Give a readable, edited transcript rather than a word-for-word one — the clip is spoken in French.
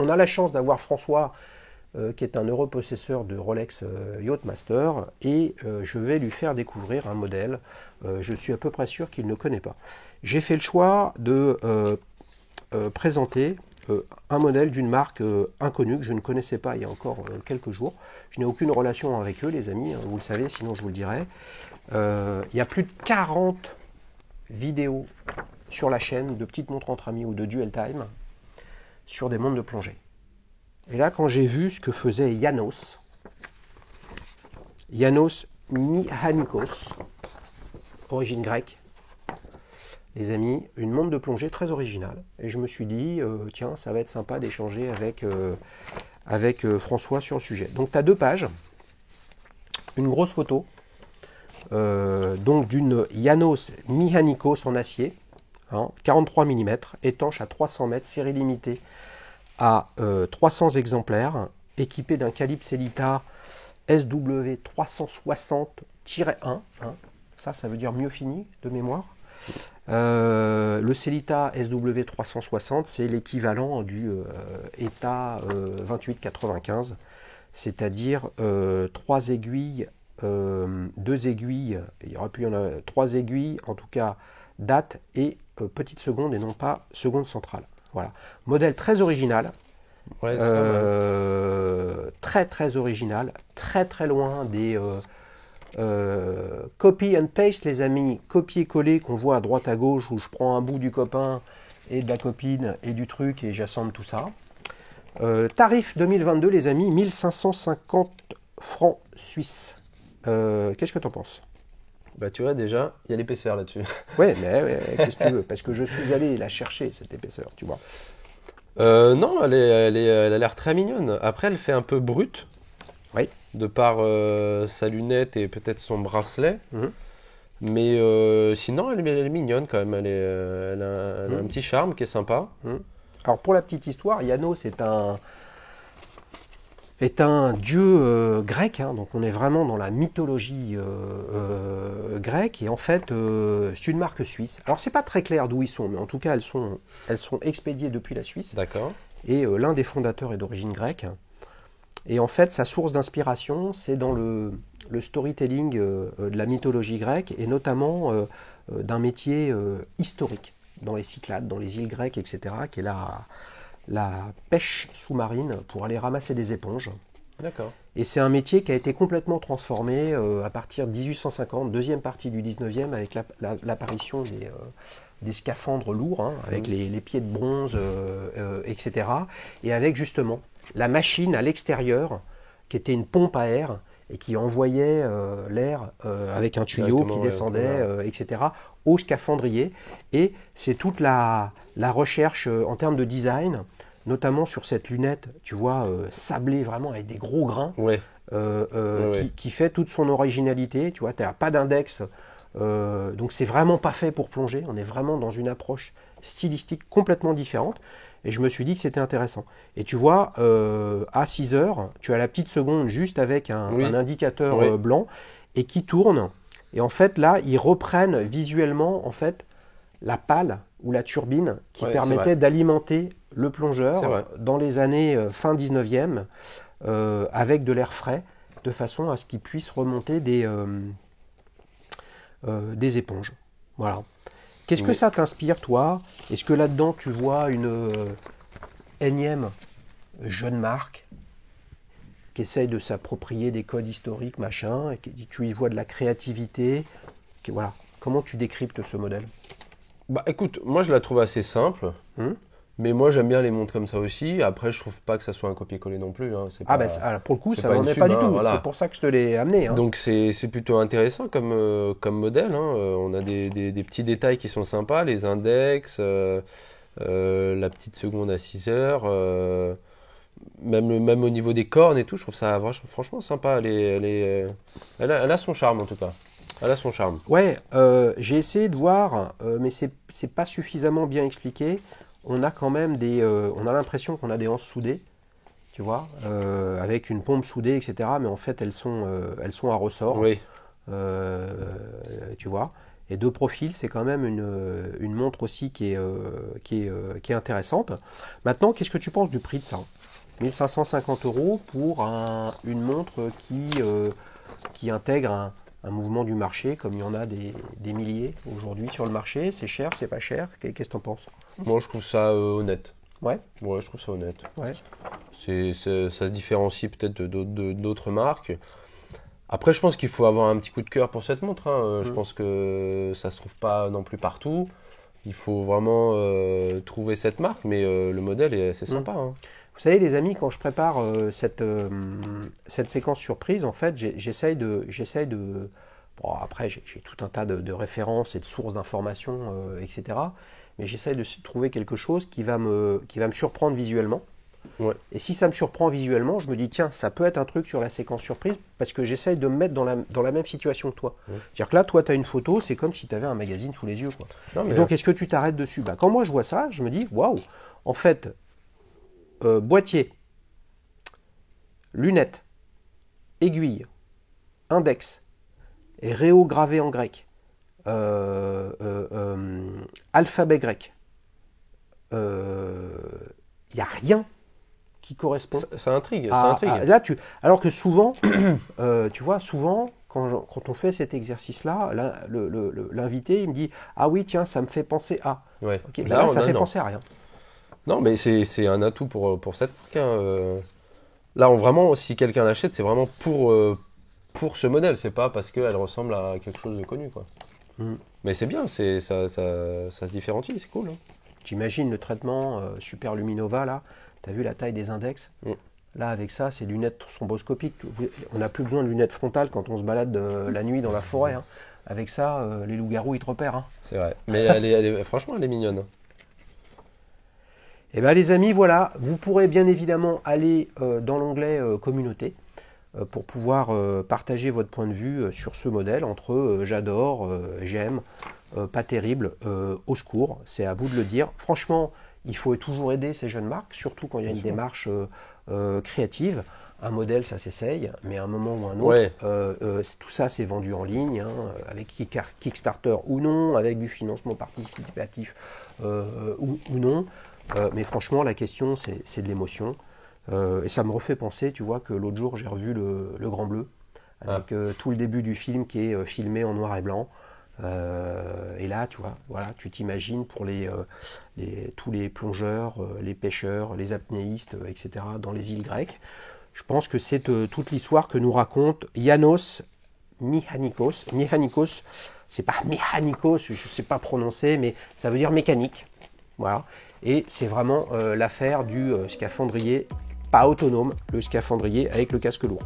On a la chance d'avoir François, qui est un heureux possesseur de Rolex Yachtmaster, et je vais lui faire découvrir un modèle. Je suis à peu près sûr qu'il ne connaît pas. J'ai fait le choix de présenter un modèle d'une marque inconnue que je ne connaissais pas il y a encore quelques jours. Je n'ai aucune relation avec eux, les amis, hein, vous le savez, sinon je vous le dirai. Il y a plus de 40 vidéos sur la chaîne de petites montres entre amis ou de dual time sur des montres de plongée. Et là, quand j'ai vu ce que faisait János Mihanikos, origine grecque, les amis, une montre de plongée très originale. Et je me suis dit, tiens, ça va être sympa d'échanger avec François sur le sujet. Donc, tu as 2 pages, une grosse photo, donc d'une János Mihanikos en acier, hein, 43 mm, étanche à 300 mètres, série limitée à 300 exemplaires, équipé d'un calibre Sellita SW360-1, hein, ça veut dire mieux fini de mémoire. Le Sellita SW360, c'est l'équivalent du ETA 2895, c'est-à-dire 3 aiguilles, 2 aiguilles, il y aurait pu y en avoir 3 aiguilles, en tout cas date et petite seconde et non pas seconde centrale. Voilà. Modèle très original, Ouais, très très original, très très loin des copy and paste, les amis, copier-coller qu'on voit à droite à gauche, où je prends un bout du copain et de la copine et du truc et j'assemble tout ça. Tarif 2022, les amis, 1550 francs suisses. Qu'est-ce que tu en penses? bah tu vois déjà, il y a l'épaisseur là-dessus. Ouais, mais qu'est-ce que tu veux? Parce que je suis allé la chercher, cette épaisseur, tu vois. Non, elle a l'air très mignonne. Après, elle fait un peu brute, Oui. de par sa lunette et peut-être son bracelet. Mhm. Mais sinon, elle est mignonne quand même. Elle a un petit charme qui est sympa. Alors, pour la petite histoire, János est un dieu grec, hein, donc on est vraiment dans la mythologie grecque, et en fait, c'est une marque suisse. Alors, c'est pas très clair d'où ils sont, mais en tout cas, elles sont expédiées depuis la Suisse, D'accord. et l'un des fondateurs est d'origine grecque. Et en fait, sa source d'inspiration, c'est dans le storytelling de la mythologie grecque, et notamment d'un métier historique dans les Cyclades, dans les îles grecques, etc., qui est la pêche sous-marine pour aller ramasser des éponges. D'accord. Et c'est un métier qui a été complètement transformé à partir de 1850, deuxième partie du 19e, avec l'apparition des scaphandres lourds, hein, avec les pieds de bronze, etc. Et avec justement la machine à l'extérieur, qui était une pompe à air, et qui envoyait l'air avec un tuyau Directement, qui ouais, descendait, etc., au scaphandrier. Et c'est toute la recherche en termes de design, notamment sur cette lunette, tu vois, sablée vraiment avec des gros grains, Ouais. Ouais. qui fait toute son originalité. Tu vois, tu n'as pas d'index, donc c'est vraiment pas fait pour plonger. On est vraiment dans une approche stylistique complètement différente. Et je me suis dit que c'était intéressant. Et tu vois, à 6 heures, tu as la petite seconde juste avec un indicateur Oui. blanc et qui tourne. Et en fait, là, ils reprennent visuellement en fait, la pale ou la turbine qui Ouais, c'est permettait vrai. d'alimenter le C'est plongeur vrai. dans les années fin 19e avec de l'air frais, de façon à ce qu'il puisse remonter des éponges. Voilà. Qu'est-ce que Mais ça t'inspire, toi? Est-ce que là-dedans, tu vois une énième jeune marque qui essaye de s'approprier des codes historiques, machin, et tu y vois de la créativité? Voilà. Comment tu décryptes ce modèle? bah écoute, moi je la trouve assez simple. Hum. Mais moi j'aime bien les montres comme ça aussi. Après, je trouve pas que ça soit un copier-coller non plus. Hein. Ah ben pour le coup, C'est ça pas n'en une est pas sub, du hein, tout. C'est voilà. pour ça que je te l'ai amené. Hein. Donc c'est plutôt intéressant comme modèle. Hein. On a des petits détails qui sont sympas, les index, la petite seconde à 6 heures, même au niveau des cornes et tout, je trouve ça franchement sympa. Elle a son charme en tout cas. Elle a son charme. Ouais, j'ai essayé de voir, mais c'est pas suffisamment bien expliqué. On a quand même on a l'impression qu'on a des anses soudées, tu vois, avec une pompe soudée, etc. Mais en fait, elles sont à ressort, Oui, tu vois. Et de profil, c'est quand même une montre aussi qui est intéressante. Maintenant, qu'est-ce que tu penses du prix de ça? 1550 € pour une montre qui intègre un mouvement du marché, comme il y en a des milliers aujourd'hui sur le marché. C'est cher, c'est pas cher? Qu'est-ce que tu en penses? Moi, je trouve ça honnête. Ouais, Ouais, je trouve ça honnête. ouais. Ça se différencie peut-être d'autres marques. Après, je pense qu'il faut avoir un petit coup de cœur pour cette montre, hein. Je pense que ça se trouve pas non plus partout. Il faut vraiment trouver cette marque, mais le modèle est assez sympa, hein. Vous savez, les amis, quand je prépare cette séquence surprise, en fait, j'essaye de. Bon, après, j'ai tout un tas de références et de sources d'informations, etc. Mais j'essaye de trouver quelque chose qui va me surprendre visuellement. Ouais. Et si ça me surprend visuellement, je me dis, tiens, ça peut être un truc sur la séquence surprise, parce que j'essaye de me mettre dans la même situation que toi. Ouais. C'est-à-dire que là, toi, tu as une photo, c'est comme si tu avais un magazine sous les yeux, quoi. Non, mais Et donc, est-ce que tu t'arrêtes dessus? Quand moi, je vois ça, je me dis, waouh, en fait, boîtier, lunettes, aiguille, index, et réo gravé en grec, alphabet grec, il n'y a rien qui correspond ça intrigue, ça intrigue. là, alors que souvent, tu vois, souvent, quand on fait cet exercice-là, l'invité, il me dit, ah oui, tiens, ça me fait penser à. Ouais. Ok, là, ça fait non. penser à rien. Non, mais c'est un atout pour cette marque, hein. Là, vraiment, si quelqu'un l'achète, c'est vraiment pour ce modèle. C'est pas parce qu'elle ressemble à quelque chose de connu, quoi. Mm. Mais c'est bien, ça se différencie, c'est cool, hein. J'imagine le traitement Super Luminova, là. Tu as vu la taille des index? Mm. Là, avec ça, c'est lunettes somboscopiques. On n'a plus besoin de lunettes frontales quand on se balade la nuit dans la forêt, hein. Avec ça, les loups-garous, ils te repèrent, hein. C'est vrai. Mais franchement, elle est mignonne, hein. Eh bien, les amis, voilà. Vous pourrez bien évidemment aller dans l'onglet Communauté pour pouvoir partager votre point de vue sur ce modèle entre j'adore, j'aime, pas terrible, au secours. C'est à vous de le dire. Franchement, il faut toujours aider ces jeunes marques, surtout quand il y a une démarche créative. Un modèle, ça s'essaye, mais à un moment ou un autre, Ouais. tout ça, c'est vendu en ligne, hein, avec Kickstarter ou non, avec du financement participatif ou non. Mais franchement, la question, c'est de l'émotion. Et ça me refait penser, tu vois, que l'autre jour, j'ai revu le Grand Bleu, avec tout le début du film qui est filmé en noir et blanc. Et là, tu vois, voilà, tu t'imagines pour tous les plongeurs, les pêcheurs, les apnéistes, etc., dans les îles grecques. Je pense que c'est toute l'histoire que nous raconte Yanos Mihanikos. Mihanikos, c'est pas Mihanikos, je ne sais pas prononcer, mais ça veut dire mécanique. Voilà. Et c'est vraiment l'affaire du scaphandrier pas autonome, le scaphandrier avec le casque lourd.